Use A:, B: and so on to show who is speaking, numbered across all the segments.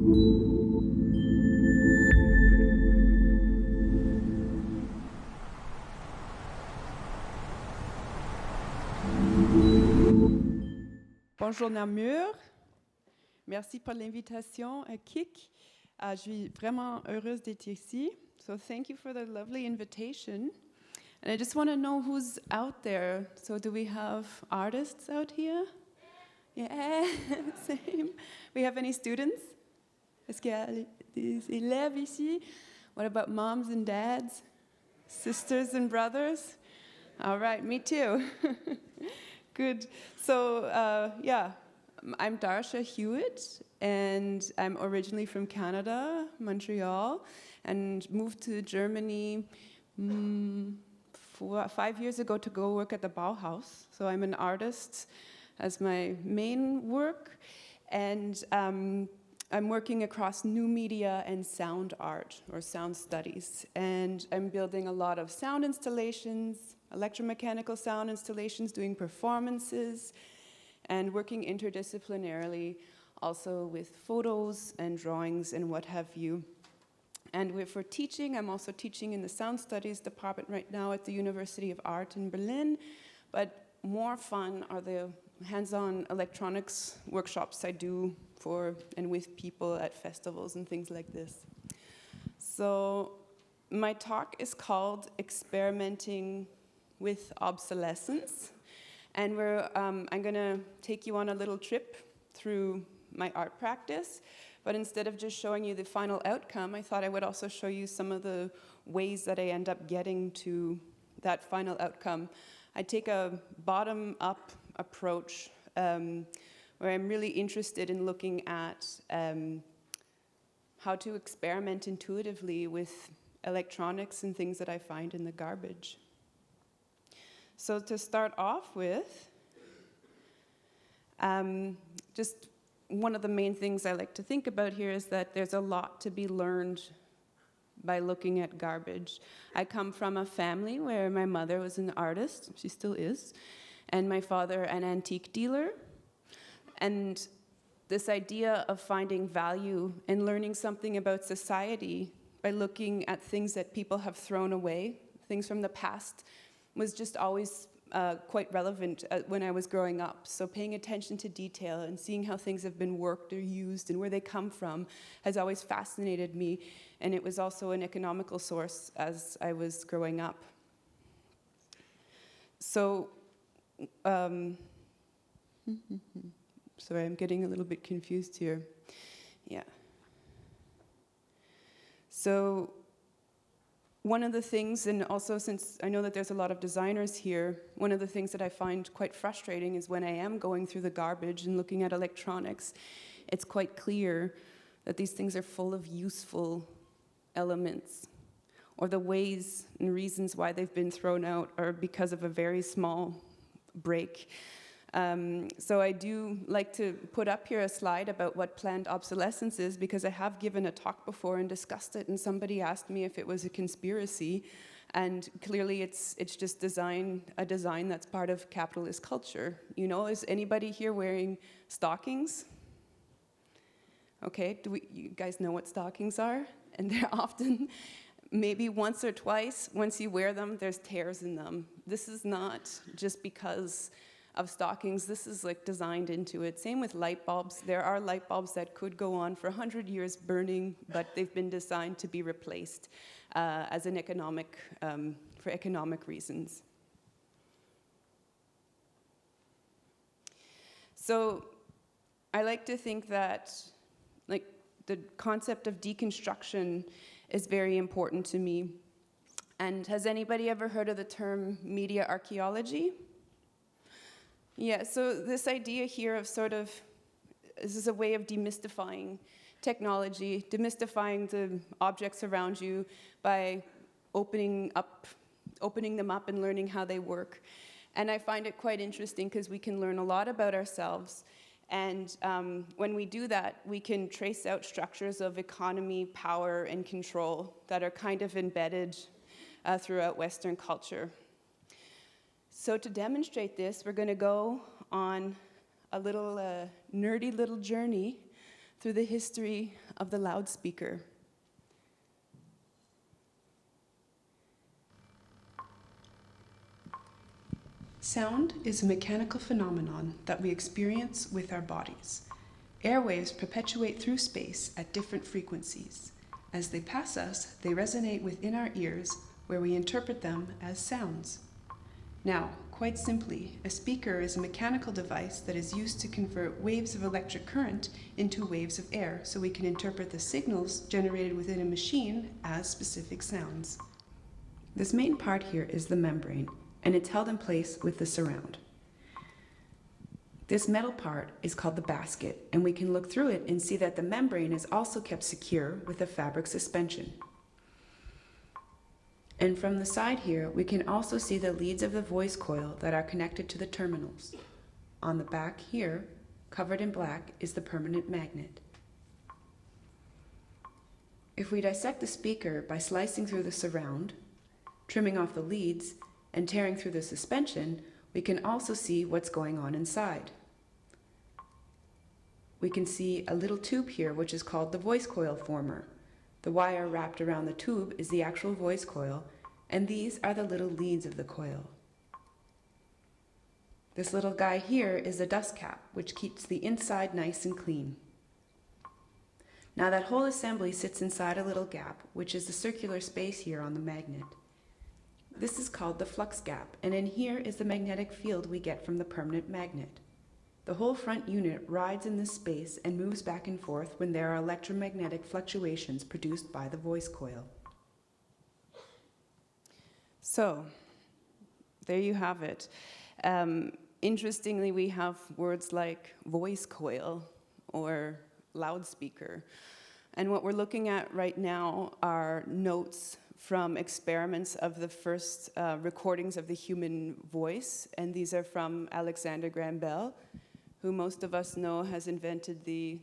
A: Bonjour Namur, merci pour l'invitation à Kikk. Je suis vraiment heureuse d'être ici. So thank you for the lovely invitation. And I just want to know who's out there. So do we have artists out here? Yeah, same. We have any students? Est-ce qu'il y a des élèves ici? What about moms and dads? Sisters and brothers? All right, me too. Good. So, yeah, I'm Darsha Hewitt, and I'm originally from Canada, Montreal, and moved to Germany 5 years ago to go work at the Bauhaus. So I'm an artist as my main work, and I'm working across new media and sound art, or sound studies, and I'm building a lot of sound installations, electromechanical sound installations, doing performances, and working interdisciplinarily, also with photos and drawings and what have you. And for teaching, I'm also teaching in the Sound Studies department right now at the University of Art in Berlin, but more fun are the hands-on electronics workshops I do for and with people at festivals and things like this. So my talk is called Experimenting with Obsolescence, and I'm going to take you on a little trip through my art practice, but instead of just showing you the final outcome, I thought I would also show you some of the ways that I end up getting to that final outcome. I take a bottom-up approach where I'm really interested in looking at how to experiment intuitively with electronics and things that I find in the garbage. So to start off with, just one of the main things I like to think about here is that there's a lot to be learned by looking at garbage. I come from a family where my mother was an artist, she still is, and my father an antique dealer. And this idea of finding value in learning something about society by looking at things that people have thrown away, things from the past, was just always quite relevant when I was growing up. So paying attention to detail and seeing how things have been worked or used and where they come from has always fascinated me, and it was also an economical source as I was growing up. So, sorry, I'm getting a little bit confused here. Yeah. So, one of the things, and also since I know that there's a lot of designers here, one of the things that I find quite frustrating is when I am going through the garbage and looking at electronics, it's quite clear that these things are full of useful elements, or the ways and reasons why they've been thrown out are because of a very small break. So I do like to put up here a slide about what planned obsolescence is, because I have given a talk before and discussed it, and somebody asked me if it was a conspiracy, and clearly it's just a design that's part of capitalist culture. You know, is anybody here wearing stockings? Okay, you guys know what stockings are? And they're often, maybe once or twice, once you wear them, there's tears in them. This is not just because of stockings, this is like designed into it. Same with light bulbs. There are light bulbs that could go on for 100 years burning, but they've been designed to be replaced as an economic, for economic reasons. So I like to think that like the concept of deconstruction is very important to me. And has anybody ever heard of the term media archaeology? Yeah, so this idea here of this is a way of demystifying technology, demystifying the objects around you by opening them up and learning how they work. And I find it quite interesting because we can learn a lot about ourselves. And when we do that, we can trace out structures of economy, power, and control that are kind of embedded throughout Western culture. So to demonstrate this, we're going to go on a little nerdy little journey through the history of the loudspeaker. Sound is a mechanical phenomenon that we experience with our bodies. Airwaves perpetuate through space at different frequencies. As they pass us, they resonate within our ears, where we interpret them as sounds. Now, quite simply, a speaker is a mechanical device that is used to convert waves of electric current into waves of air, so we can interpret the signals generated within a machine as specific sounds. This main part here is the membrane, and it's held in place with the surround. This metal part is called the basket, and we can look through it and see that the membrane is also kept secure with a fabric suspension. And from the side here, we can also see the leads of the voice coil that are connected to the terminals. On the back here, covered in black, is the permanent magnet. If we dissect the speaker by slicing through the surround, trimming off the leads, and tearing through the suspension, we can also see what's going on inside. We can see a little tube here, which is called the voice coil former. The wire wrapped around the tube is the actual voice coil, and these are the little leads of the coil. This little guy here is the dust cap, which keeps the inside nice and clean. Now that whole assembly sits inside a little gap, which is the circular space here on the magnet. This is called the flux gap, and in here is the magnetic field we get from the permanent magnet. The whole front unit rides in this space and moves back and forth when there are electromagnetic fluctuations produced by the voice coil. So, there you have it. Interestingly, we have words like voice coil or loudspeaker. And what we're looking at right now are notes from experiments of the first recordings of the human voice, and these are from Alexander Graham Bell, who most of us know has invented the...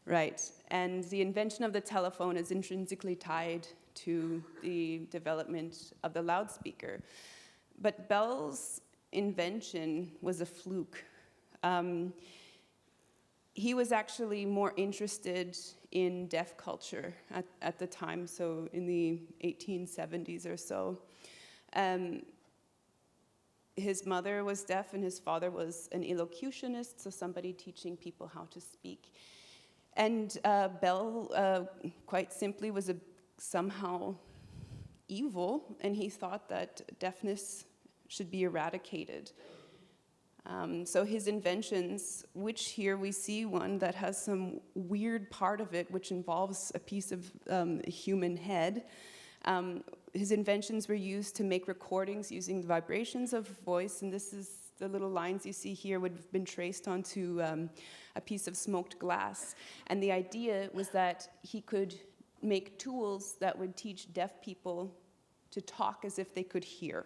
A: Right, and the invention of the telephone is intrinsically tied to the development of the loudspeaker. But Bell's invention was a fluke. He was actually more interested in deaf culture at the time, so in the 1870s or so. His mother was deaf and his father was an elocutionist, so somebody teaching people how to speak. And Bell, quite simply, was somehow evil, and he thought that deafness should be eradicated. So his inventions, which here we see one that has some weird part of it, which involves a piece of a human head. His inventions were used to make recordings using the vibrations of voice, and this is the little lines you see here would have been traced onto a piece of smoked glass. And the idea was that he could make tools that would teach deaf people to talk as if they could hear,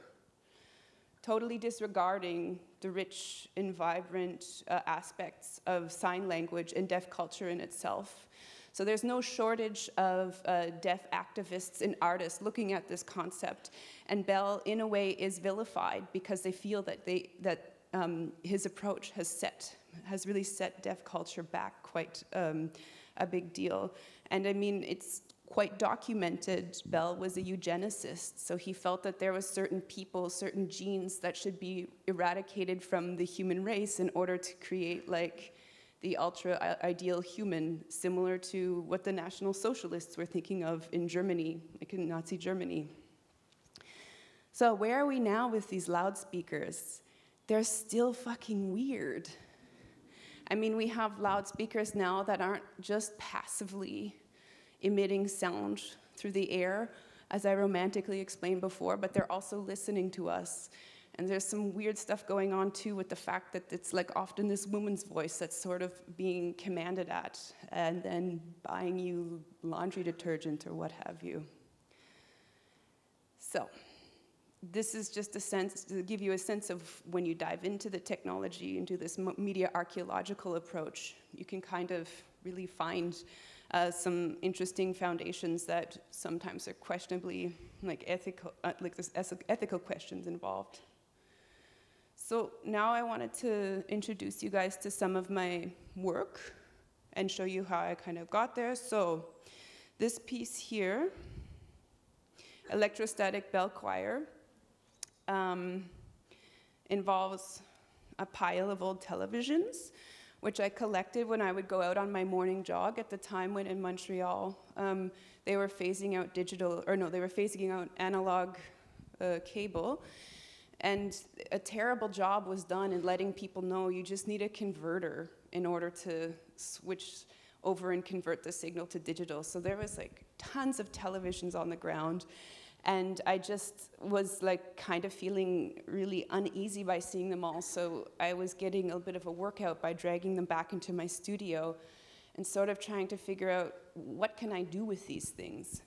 A: totally disregarding the rich and vibrant aspects of sign language and deaf culture in itself. So there's no shortage of deaf activists and artists looking at this concept. And Bell, in a way, is vilified because they feel that his approach has really set deaf culture back quite a big deal. And I mean, it's quite documented. Bell was a eugenicist, so he felt that there was certain people, certain genes that should be eradicated from the human race in order to create like the ultra-ideal human, similar to what the National Socialists were thinking of in Germany, like in Nazi Germany. So where are we now with these loudspeakers? They're still fucking weird. I mean, we have loudspeakers now that aren't just passively emitting sound through the air, as I romantically explained before, but they're also listening to us. And there's some weird stuff going on too with the fact that it's like often this woman's voice that's sort of being commanded at and then buying you laundry detergent or what have you. So this is just a sense to give you a sense of when you dive into the technology, into this media archaeological approach, you can kind of really find some interesting foundations that sometimes are questionably like there's ethical questions involved. So now I wanted to introduce you guys to some of my work. and show you how I kind of got there. So this piece here, electrostatic bell choir, involves a pile of old televisions, which I collected when I would go out on my morning jog at the time when in Montreal they were phasing out they were phasing out analog cable. And a terrible job was done in letting people know you just need a converter in order to switch over and convert the signal to digital. So there was like tons of televisions on the ground. And I just was like kind of feeling really uneasy by seeing them all. So I was getting a bit of a workout by dragging them back into my studio and sort of trying to figure out, what can I do with these things?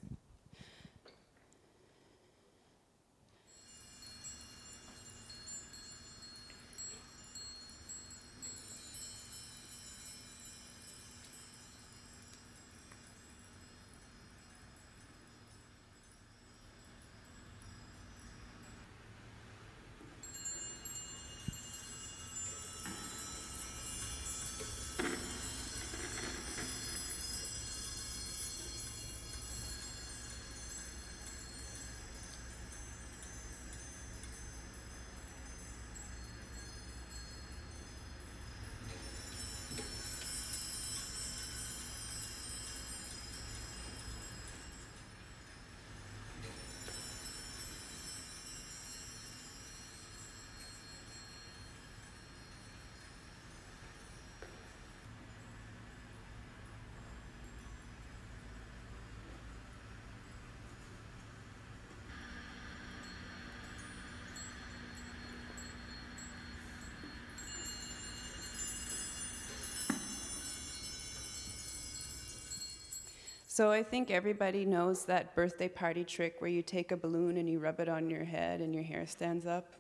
A: So I think everybody knows that birthday party trick where you take a balloon and you rub it on your head and your hair stands up.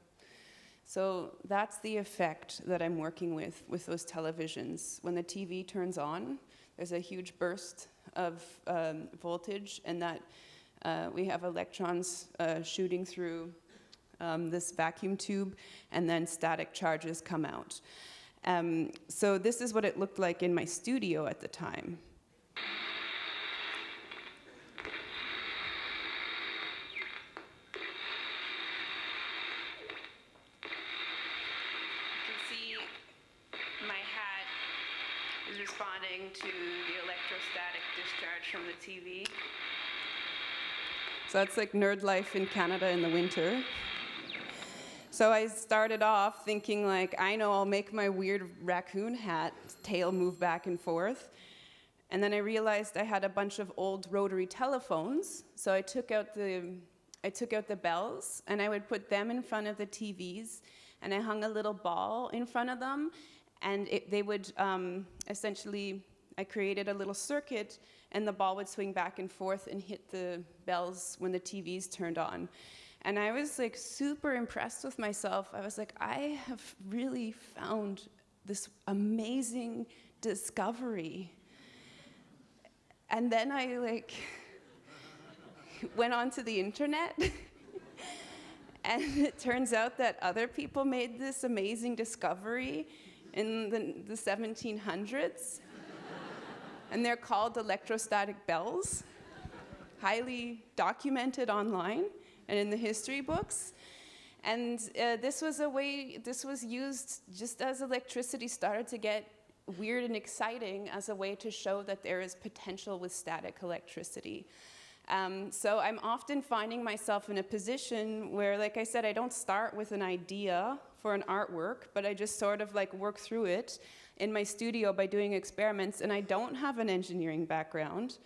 A: So that's the effect that I'm working with those televisions. When the TV turns on, there's a huge burst of voltage, and that we have electrons shooting through this vacuum tube, and then static charges come out. So this is what it looked like in my studio at the time. Responding to the electrostatic discharge from the TV. So that's like nerd life in Canada in the winter. So I started off thinking like, I know I'll make my weird raccoon hat tail move back and forth. And then I realized I had a bunch of old rotary telephones. So I took out the bells and I would put them in front of the TVs, and I hung a little ball in front of them. And they would essentially, I created a little circuit, and the ball would swing back and forth and hit the bells when the TVs turned on. And I was like super impressed with myself. I was like, I have really found this amazing discovery. And then I like went onto the internet. And it turns out that other people made this amazing discovery in the 1700s, and they're called electrostatic bells, highly documented online and in the history books. And this was used just as electricity started to get weird and exciting, as a way to show that there is potential with static electricity. So I'm often finding myself in a position where, like I said, I don't start with an idea for an artwork, but I just sort of like work through it in my studio by doing experiments, and I don't have an engineering background.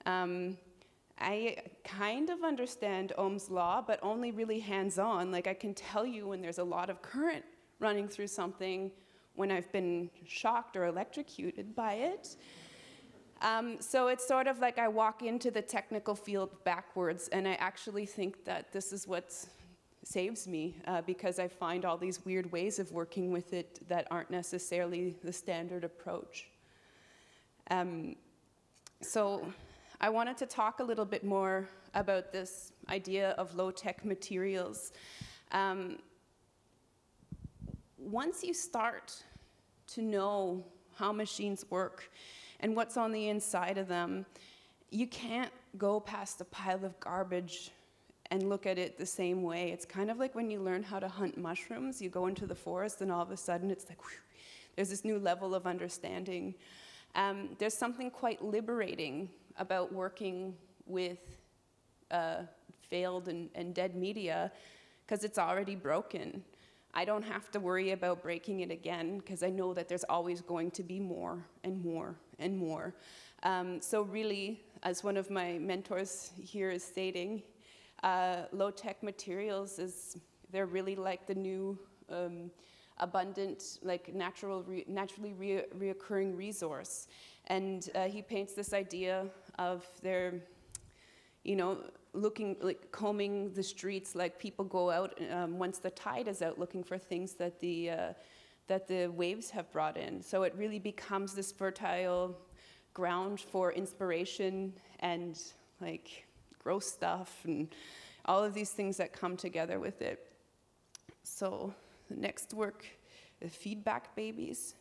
A: I kind of understand Ohm's law, but only really hands-on. Like I can tell you when there's a lot of current running through something when I've been shocked or electrocuted by it. So it's sort of like I walk into the technical field backwards, and I actually think that this is what saves me, because I find all these weird ways of working with it that aren't necessarily the standard approach. So I wanted to talk a little bit more about this idea of low-tech materials. Once you start to know how machines work, and what's on the inside of them, you can't go past a pile of garbage and look at it the same way. It's kind of like when you learn how to hunt mushrooms. You go into the forest and all of a sudden it's like, whew, there's this new level of understanding. There's something quite liberating about working with failed and dead media, because it's already broken. I don't have to worry about breaking it again, because I know that there's always going to be more and more and more. So really, as one of my mentors here is stating, low-tech materials they're really like the new abundant, like naturally reoccurring resource. And he paints this idea of their, looking, like combing the streets, like people go out once the tide is out, looking for things that the waves have brought in. So it really becomes this fertile ground for inspiration and like gross stuff and all of these things that come together with it. So the next work, the feedback babies.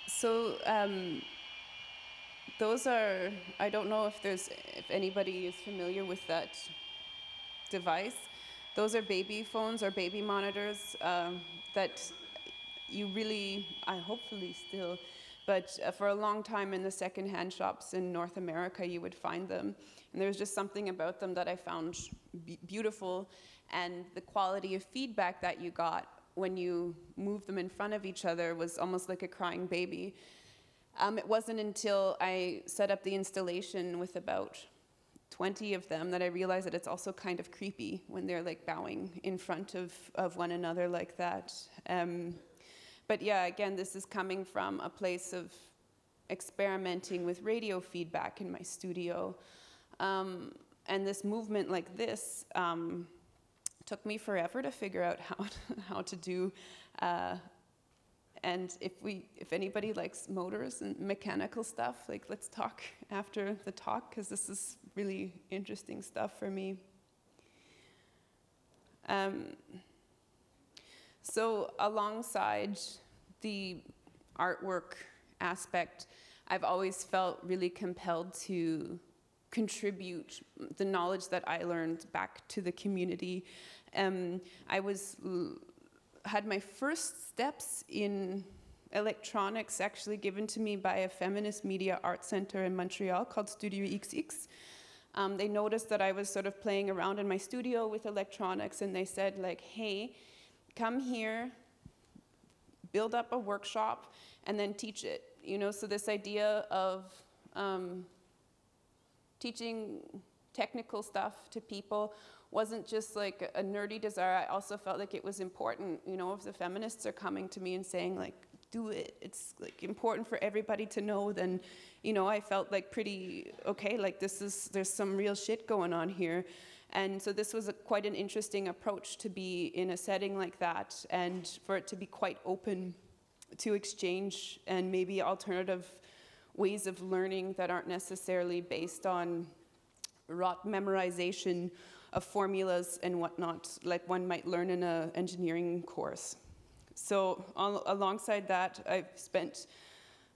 A: So those are, I don't know if anybody is familiar with that device. Those are baby phones or baby monitors that you really, hopefully still, but for a long time in the secondhand shops in North America, you would find them. And there was just something about them that I found beautiful, and the quality of feedback that you got when you moved them in front of each other was almost like a crying baby. It wasn't until I set up the installation with about 20 of them that I realized that it's also kind of creepy when they're like bowing in front of one another like that. But yeah, again, this is coming from a place of experimenting with radio feedback in my studio. And this movement like this took me forever to figure out how to do. And if anybody likes motors and mechanical stuff, like let's talk after the talk, because this is really interesting stuff for me. So alongside the artwork aspect, I've always felt really compelled to contribute the knowledge that I learned back to the community. I had my first steps in electronics actually given to me by a feminist media art center in Montreal called Studio XX. They noticed that I was sort of playing around in my studio with electronics, and they said like, hey, come here, build up a workshop, and then teach it. So this idea of teaching technical stuff to people wasn't just like a nerdy desire. I also felt like it was important, if the feminists are coming to me and saying like, do it, it's like important for everybody to know, then, I felt like pretty okay, like there's some real shit going on here. And so this was quite an interesting approach to be in a setting like that, and for it to be quite open to exchange and maybe alternative ways of learning that aren't necessarily based on rote memorization of formulas and whatnot, like one might learn in an engineering course. So alongside that, I've spent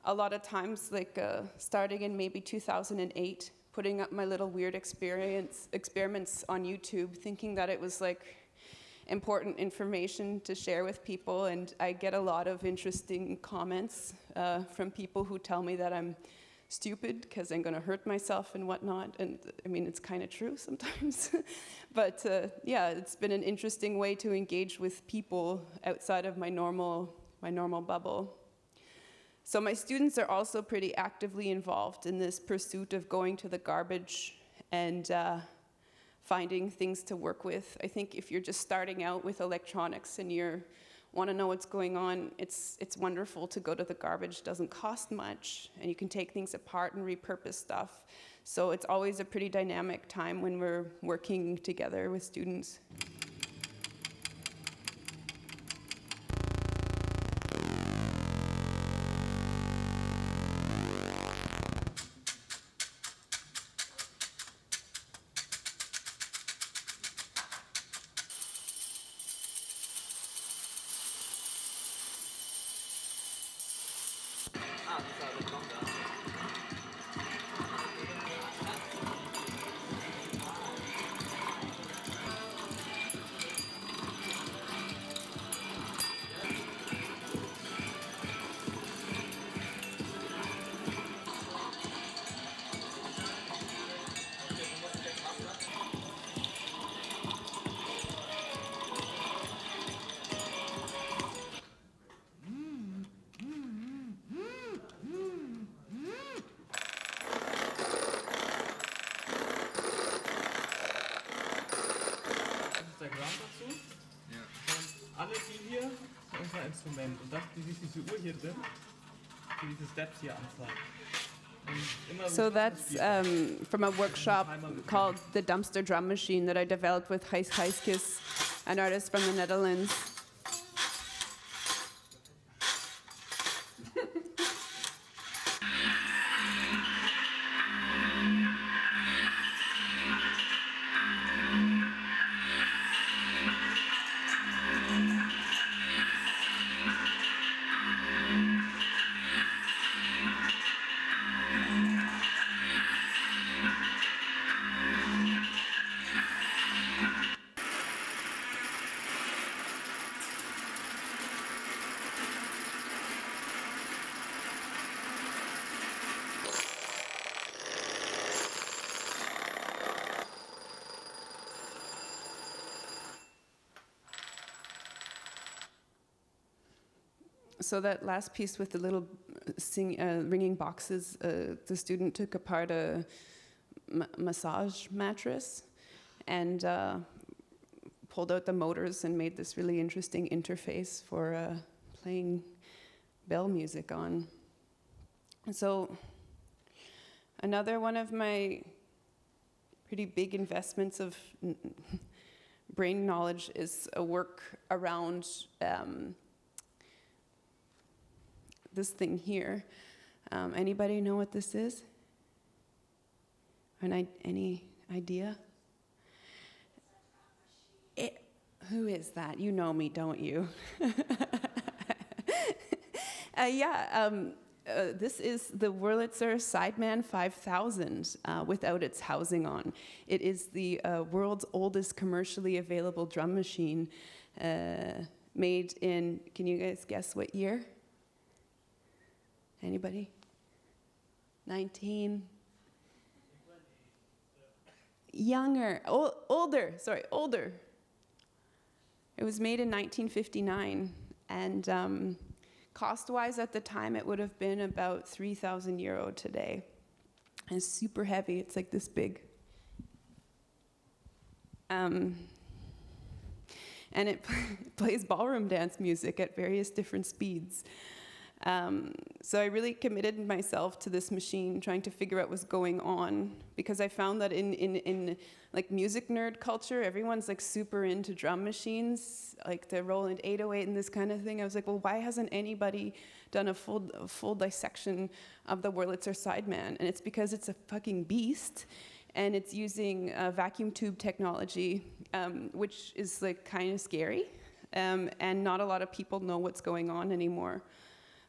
A: a lot of times, like starting in maybe 2008, putting up my little weird experiments on YouTube, thinking that it was like important information to share with people, and I get a lot of interesting comments from people who tell me that I'm stupid because I'm going to hurt myself and whatnot, and I mean, it's kind of true sometimes. But yeah, it's been an interesting way to engage with people outside of my normal bubble. So my students are also pretty actively involved in this pursuit of going to the garbage and finding things to work with. I think if you're just starting out with electronics and you want to know what's going on, it's wonderful to go to the garbage. It doesn't cost much, and you can take things apart and repurpose stuff. So it's always a pretty dynamic time when we're working together with students.
B: Der Ground dazu. Ja. Und alle die hier sind unser Instrument. Und das, diese Uhr hier drin, die diese Steps hier anzeigt.
A: So that's from a workshop called the Dumpster Drum Machine that I developed with Gijs Gijskes, an artist from the Netherlands. So that last piece with the little ringing boxes, the student took apart a massage mattress and pulled out the motors and made this really interesting interface for playing bell music on. And so another one of my pretty big investments of brain knowledge is a work around this thing here. Anybody know what this is? Any idea? Who is that? You know me, don't you? This is the Wurlitzer Sideman 5000 without its housing on. It is the world's oldest commercially available drum machine made in, can you guys guess what year? Anybody? 19? Younger, older. It was made in 1959, and cost-wise at the time it would have been about 3,000 euro today. And it's super heavy, it's like this big. And it plays ballroom dance music at various different speeds. So I really committed myself to this machine, trying to figure out what's going on, because I found that in like music nerd culture, everyone's like super into drum machines, like the Roland 808 and this kind of thing. I was like, well, why hasn't anybody done a full dissection of the Wurlitzer Sideman? And it's because it's a fucking beast, and it's using vacuum tube technology, which is like kind of scary, and not a lot of people know what's going on anymore.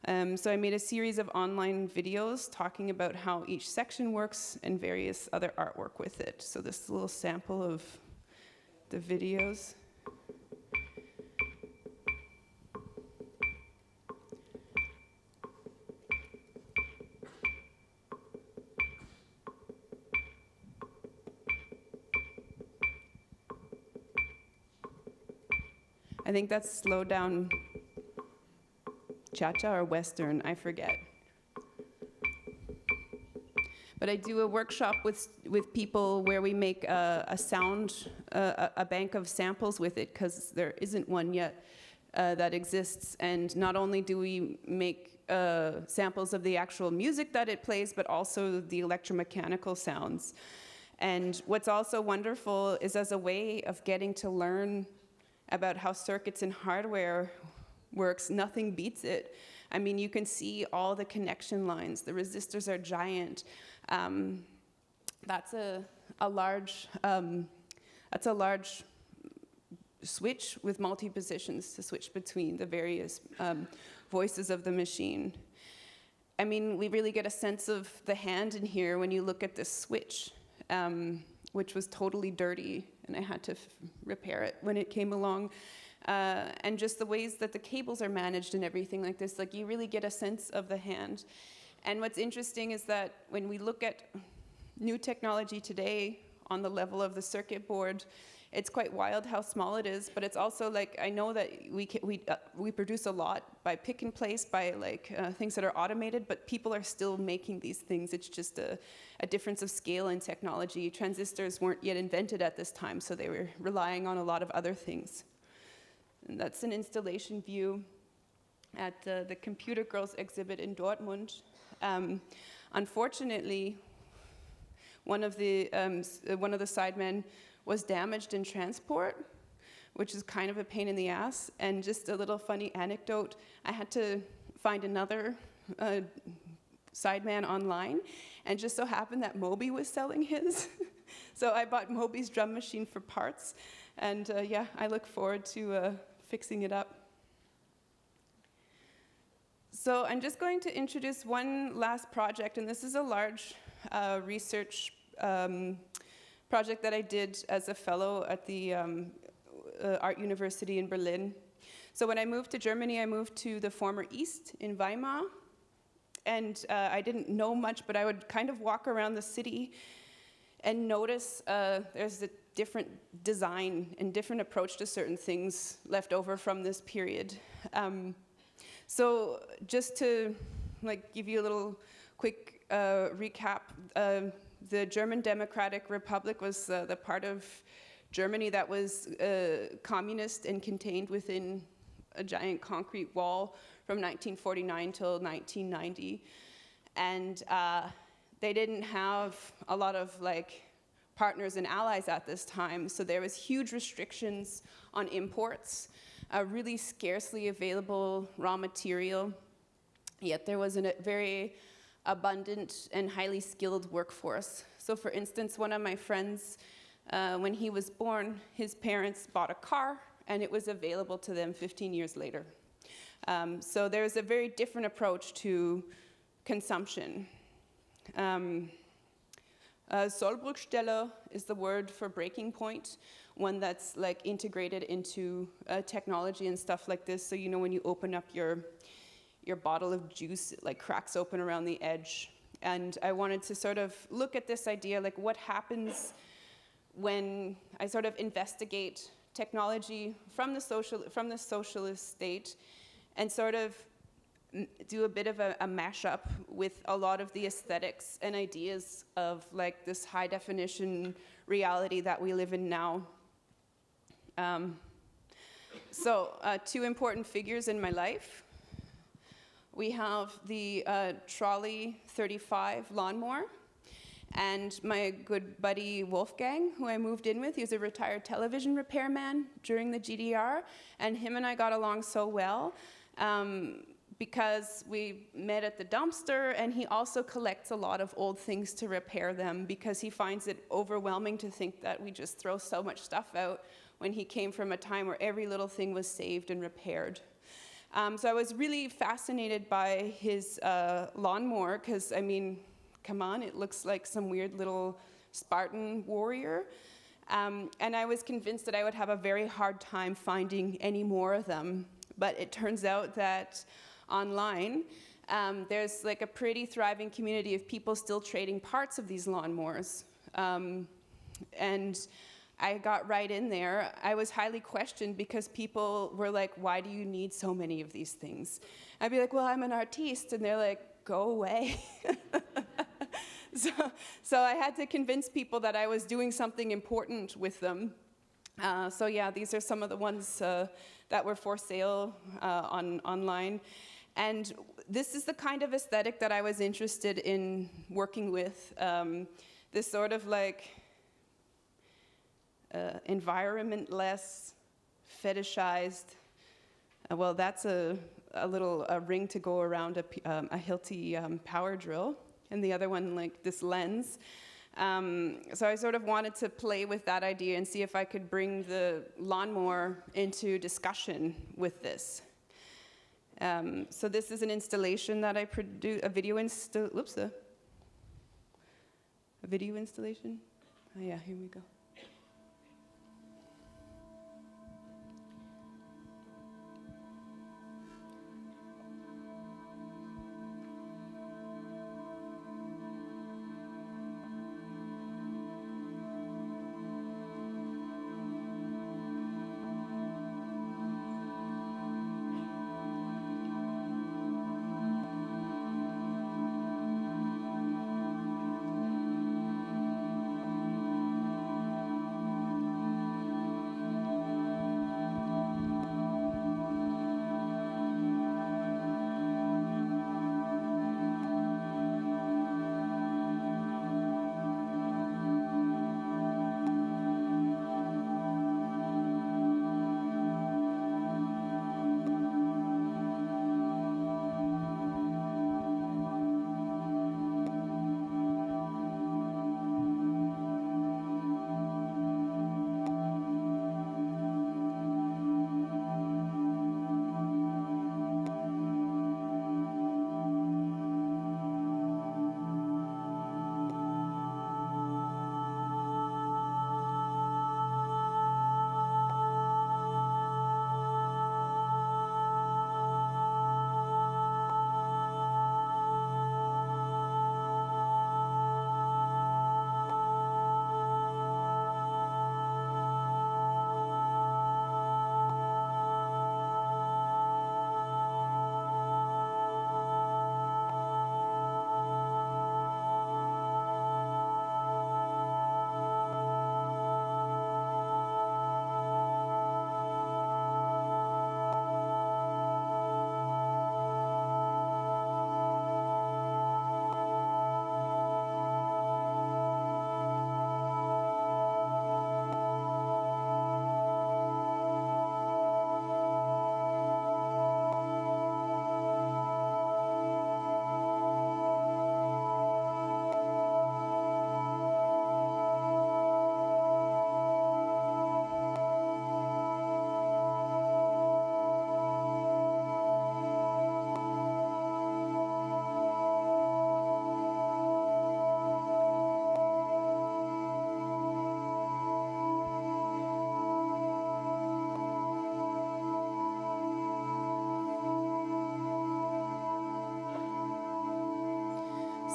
A: So I made a series of online videos talking about how each section works and various other artwork with it. So this is a little sample of the videos. I think that's slow down cha-cha or Western, I forget. But I do a workshop with people where we make a bank of samples with it, because there isn't one yet that exists. And not only do we make samples of the actual music that it plays, but also the electromechanical sounds. And what's also wonderful is, as a way of getting to learn about how circuits and hardware works, nothing beats it. I mean, you can see all the connection lines. The resistors are giant. That's a large switch with multi-positions to switch between the various voices of the machine. I mean, we really get a sense of the hand in here when you look at this switch, which was totally dirty, and I had to repair it when it came along. And just the ways that the cables are managed and everything like this, like, you really get a sense of the hand. And what's interesting is that when we look at new technology today on the level of the circuit board, it's quite wild how small it is, but it's also like, I know that we produce a lot by pick and place, by things that are automated, but people are still making these things. It's just a difference of scale in technology. Transistors weren't yet invented at this time, so they were relying on a lot of other things. And that's an installation view at the Computer Girls exhibit in Dortmund. Unfortunately, one of the sidemen was damaged in transport, which is kind of a pain in the ass. And just a little funny anecdote, I had to find another sideman online, and just so happened that Moby was selling his. So I bought Moby's drum machine for parts, and yeah, I look forward to fixing it up. So I'm just going to introduce one last project, and this is a large research project that I did as a fellow at the Art University in Berlin. So when I moved to Germany, I moved to the former East in Weimar, and I didn't know much, but I would kind of walk around the city and notice there's a different design and different approach to certain things left over from this period. So just to give you a little quick recap, the German Democratic Republic was the part of Germany that was communist and contained within a giant concrete wall from 1949 till 1990. And they didn't have a lot of partners and allies at this time, so there was huge restrictions on imports, really scarcely available raw material, yet there was a very abundant and highly skilled workforce. So for instance, one of my friends, when he was born, his parents bought a car, and it was available to them 15 years later. So there's a very different approach to consumption. Sollbruchstelle is the word for breaking point, one that's integrated into technology and stuff like this. So when you open up your bottle of juice, it cracks open around the edge. And I wanted to sort of look at this idea, what happens when I sort of investigate technology from the socialist state and sort of do a bit of a mashup with a lot of the aesthetics and ideas of this high definition reality that we live in now. So two important figures in my life. We have the Trolley 35 lawnmower, and my good buddy Wolfgang, who I moved in with. He was a retired television repairman during the GDR, and him and I got along so well because we met at the dumpster, and he also collects a lot of old things to repair them because he finds it overwhelming to think that we just throw so much stuff out when he came from a time where every little thing was saved and repaired. So I was really fascinated by his lawnmower because, I mean, come on, it looks like some weird little Spartan warrior. And I was convinced that I would have a very hard time finding any more of them. But it turns out that online, there's like a pretty thriving community of people still trading parts of these lawnmowers. And I got right in there. I was highly questioned because people were like, why do you need so many of these things? I'd be like, well, I'm an artiste. And they're like, go away. So I had to convince people that I was doing something important with them. So yeah, these are some of the ones that were for sale online. And this is the kind of aesthetic that I was interested in working with. This sort of like environment-less, fetishized. Well, that's a little ring to go around a Hilti power drill. And the other one, like this lens. So I sort of wanted to play with that idea and see if I could bring the lawnmower into discussion with this. So this is an installation that I produced, a video installation. Oh yeah, here we go.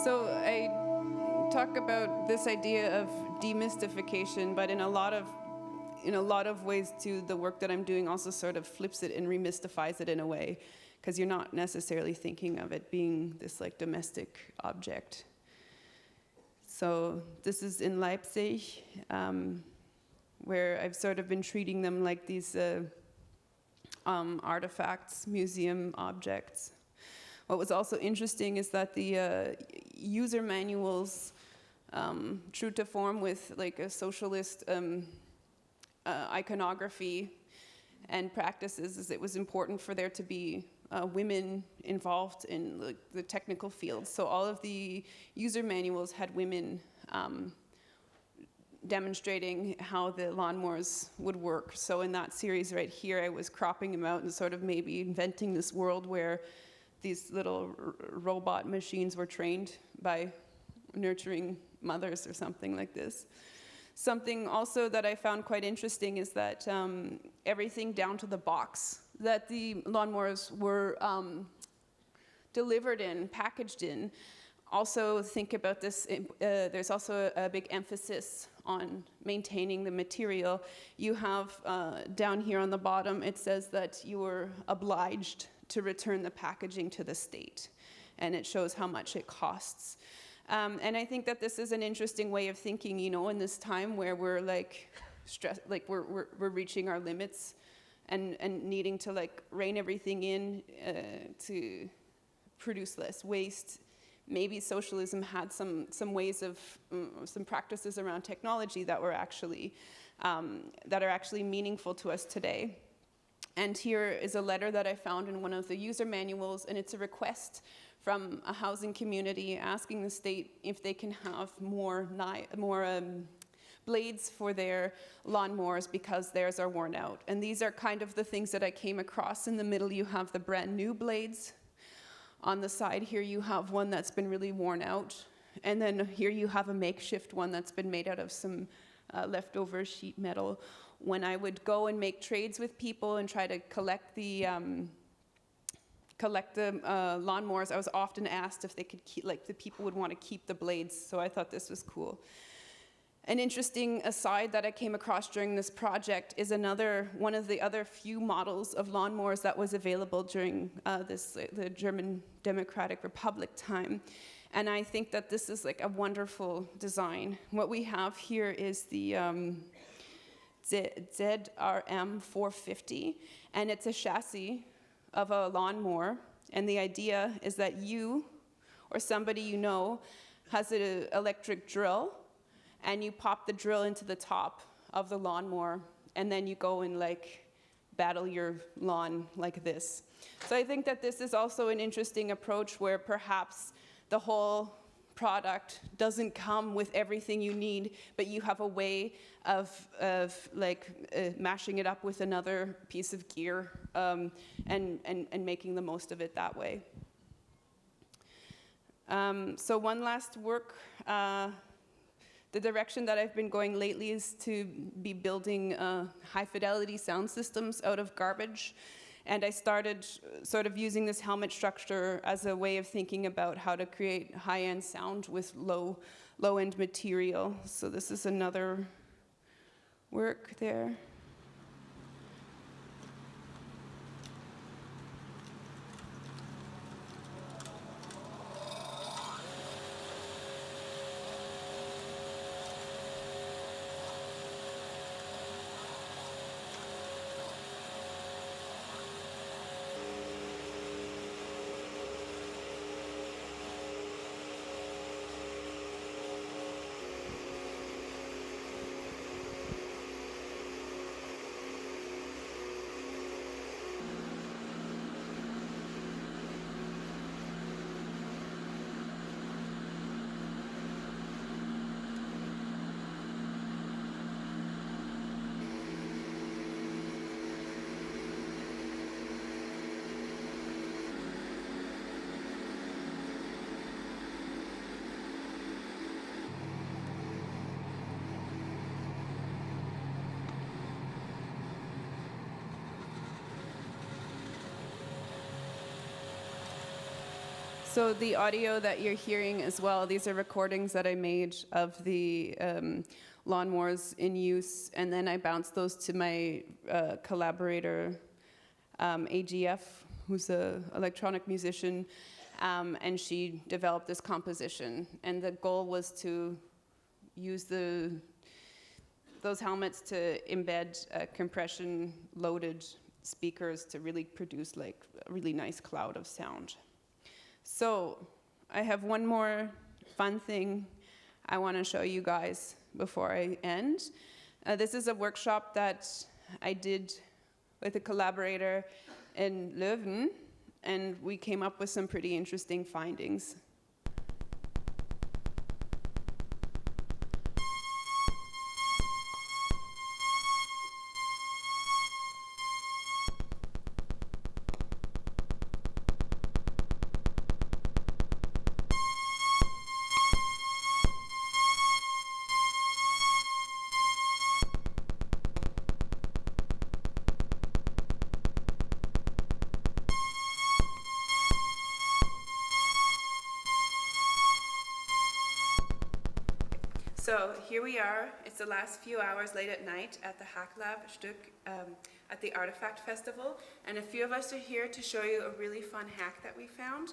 A: So I talk about this idea of demystification, but in a lot of ways too, the work that I'm doing also sort of flips it and remystifies it in a way, because you're not necessarily thinking of it being this like domestic object. So this is in Leipzig, where I've sort of been treating them like these artifacts, museum objects. What was also interesting is that the user manuals, true to form with like a socialist iconography and practices, is it was important for there to be women involved in the technical fields. So all of the user manuals had women demonstrating how the lawnmowers would work. So in that series right here, I was cropping them out and sort of maybe inventing this world where these little robot machines were trained by nurturing mothers or something like this. Something also that I found quite interesting is that everything down to the box that the lawnmowers were delivered in, packaged in. Also think about this, there's also a big emphasis on maintaining the material. You have down here on the bottom, it says that you were obliged to return the packaging to the state, and it shows how much it costs. And I think that this is an interesting way of thinking, you know, in this time where we're like we're reaching our limits and needing to like rein everything in to produce less waste. Maybe socialism had some ways of some practices around technology that were actually that are actually meaningful to us today. And here is a letter that I found in one of the user manuals, and it's a request from a housing community asking the state if they can have more blades for their lawnmowers because theirs are worn out. And these are kind of the things that I came across. In the middle, you have the brand new blades. On the side here, you have one that's been really worn out. And then here you have a makeshift one that's been made out of some leftover sheet metal. When I would go and make trades with people and try to collect the lawnmowers, I was often asked if they could keep, like the people would want to keep the blades. So I thought this was cool. An interesting aside that I came across during this project is one of the other few models of lawnmowers that was available during the German Democratic Republic time. And I think that this is like a wonderful design. What we have here is the ZRM 450, and it's a chassis of a lawnmower. And the idea is that you or somebody you know has an electric drill, and you pop the drill into the top of the lawnmower, and then you go and like battle your lawn like this. So I think that this is also an interesting approach where perhaps the whole product doesn't come with everything you need, but you have a way of mashing it up with another piece of gear and making the most of it that way. So one last work. The direction that I've been going lately is to be building high-fidelity sound systems out of garbage. And I started sort of using this helmet structure as a way of thinking about how to create high-end sound with low-end material. So this is another work there. So the audio that you're hearing as well, these are recordings that I made of the lawnmowers in use, and then I bounced those to my collaborator, AGF, who's an electronic musician, and she developed this composition. And the goal was to use those helmets to embed compression-loaded speakers to really produce like a really nice cloud of sound. So I have one more fun thing I want to show you guys before I end. This is a workshop that I did with a collaborator in Leuven, and we came up with some pretty interesting findings. So here we are, it's the last few hours late at night at the Hacklab-Stück at the Artifact Festival, and a few of us are here to show you a really fun hack that we found.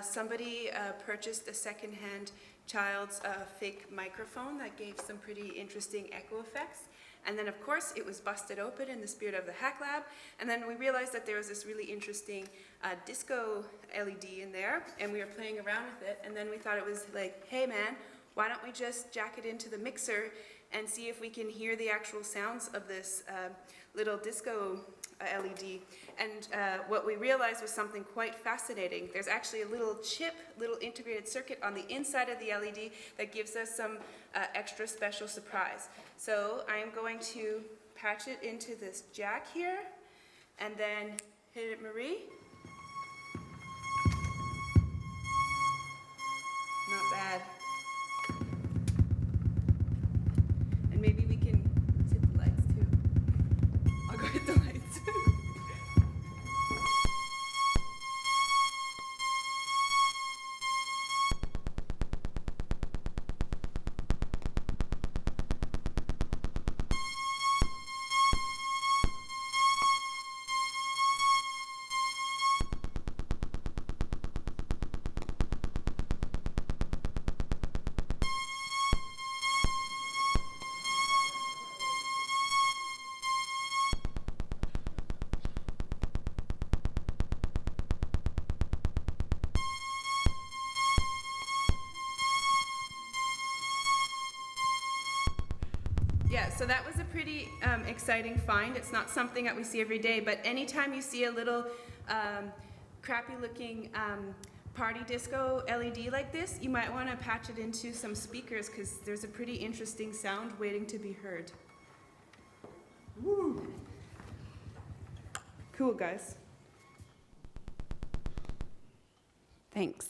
A: Somebody purchased a secondhand child's fake microphone that gave some pretty interesting echo effects. And then, of course, it was busted open in the spirit of the Hack Lab. And then we realized that there was this really interesting disco LED in there, and we were playing around with it. And then we thought it was like, hey man, why don't we just jack it into the mixer and see if we can hear the actual sounds of this little disco LED. And what we realized was something quite fascinating. There's actually a little chip, little integrated circuit on the inside of the LED that gives us some extra special surprise. So I'm going to patch it into this jack here and then hit it, Marie. Not bad. And maybe we can hit the lights too. I'll go hit the lights. Yeah, so that was a pretty exciting find. It's not something that we see every day, but anytime you see a little crappy looking party disco LED like this, you might want to patch it into some speakers because there's a pretty interesting sound waiting to be heard. Woo. Cool, guys. Thanks.